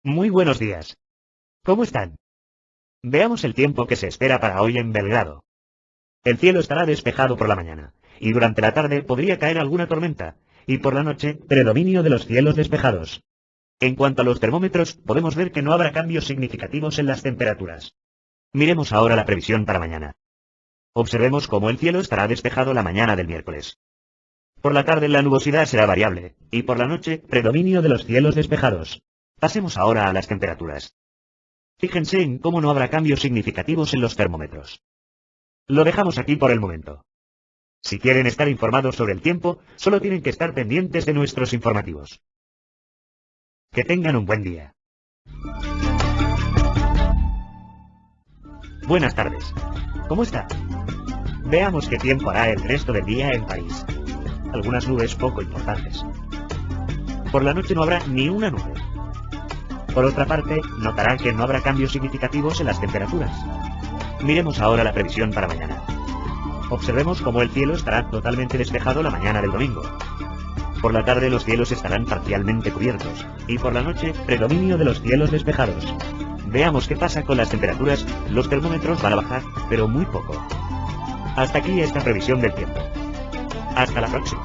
Muy buenos días. ¿Cómo están? Veamos el tiempo que se espera para hoy en Belgrado. El cielo estará despejado por la mañana, y durante la tarde podría caer alguna tormenta, y por la noche, predominio de los cielos despejados. En cuanto a los termómetros, podemos ver que no habrá cambios significativos en las temperaturas. Miremos ahora la previsión para mañana. Observemos cómo el cielo estará despejado la mañana del miércoles. Por la tarde la nubosidad será variable, y por la noche, predominio de los cielos despejados. Pasemos ahora a las temperaturas. Fíjense en cómo no habrá cambios significativos en los termómetros. Lo dejamos aquí por el momento. Si quieren estar informados sobre el tiempo, solo tienen que estar pendientes de nuestros informativos. Que tengan un buen día. Buenas tardes. ¿Cómo está? Veamos qué tiempo hará el resto del día en París. Algunas nubes poco importantes. Por la noche no habrá ni una nube. Por otra parte, notará que no habrá cambios significativos en las temperaturas. Miremos ahora la previsión para mañana. Observemos cómo el cielo estará totalmente despejado la mañana del domingo. Por la tarde los cielos estarán parcialmente cubiertos, y por la noche, predominio de los cielos despejados. Veamos qué pasa con las temperaturas. Los termómetros van a bajar, pero muy poco. Hasta aquí esta previsión del tiempo. Hasta la próxima.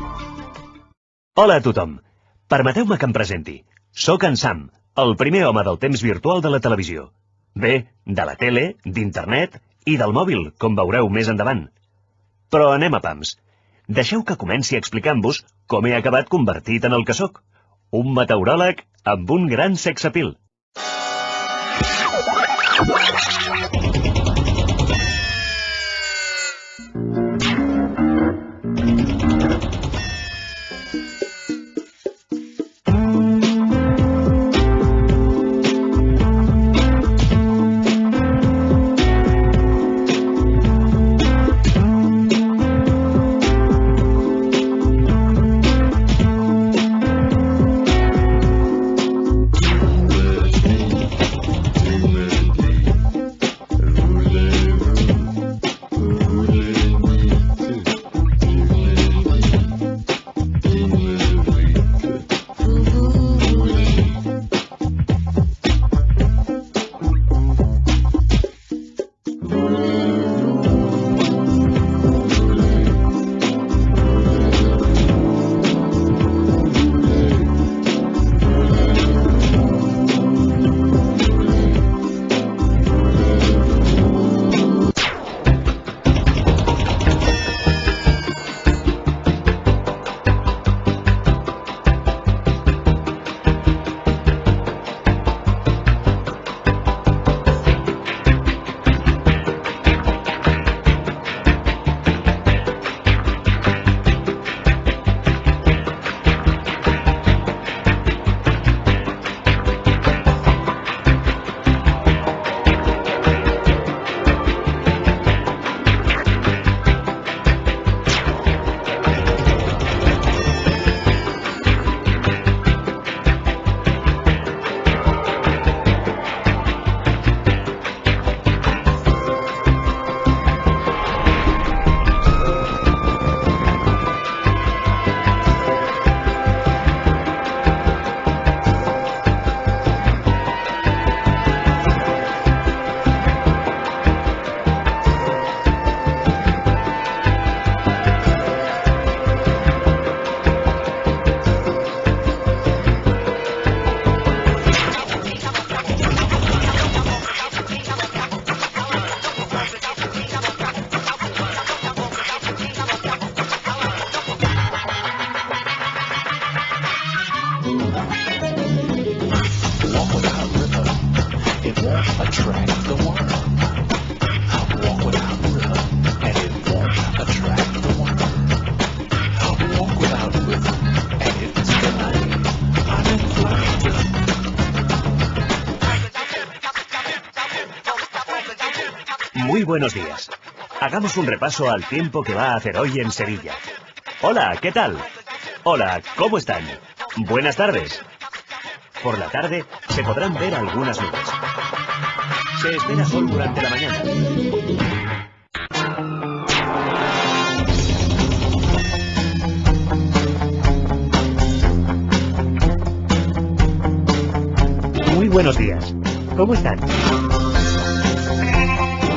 Hola a tothom. Permeteu-me que em presenti. Soc en Sam, el primer home del temps virtual de la televisió. Bé, de la tele, d'internet i del mòbil, com veureu més endavant. Però anem a pams. Deixeu que comenci explicant-vos com he acabat convertit en el que sóc. Un meteoròleg amb un gran sexapil. Muy buenos días. Hagamos un repaso al tiempo que va a hacer hoy en Sevilla. Hola, ¿qué tal? Hola, ¿cómo están? Buenas tardes. Por la tarde se podrán ver algunas nubes. Se espera sol durante la mañana. Muy buenos días. ¿Cómo están?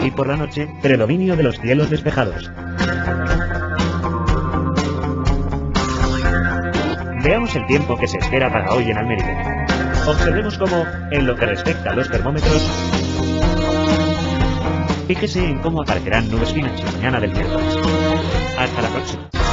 Y por la noche, predominio de los cielos despejados. Veamos el tiempo que se espera para hoy en Almería. Observemos cómo, en lo que respecta a los termómetros, fíjese en cómo aparecerán nubes finas la mañana del miércoles. Hasta la próxima.